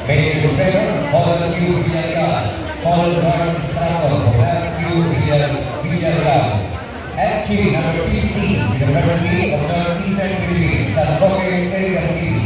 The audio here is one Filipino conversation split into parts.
Major Sailor, Colonel Q. Villarreal, Colonel Guard Sato, Colonel Q. Villarreal. Entry number 15, University of Northeastern Philippines, San Roque, Area City.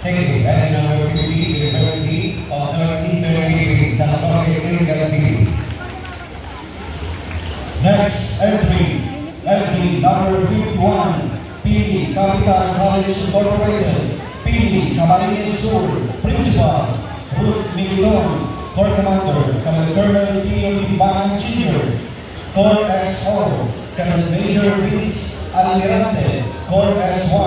Thank you. And number 50, University of Northeastern Philippines, San Roque, Area City. Next entry number 51, Pili Capital College Incorporated, Pili Camarines Sur, Principal, Ruth Militon, Corps Commander, Colonel P.O. Timbangan Jr., Corps S.O., Colonel Major Vince Almirante, Corps S.1,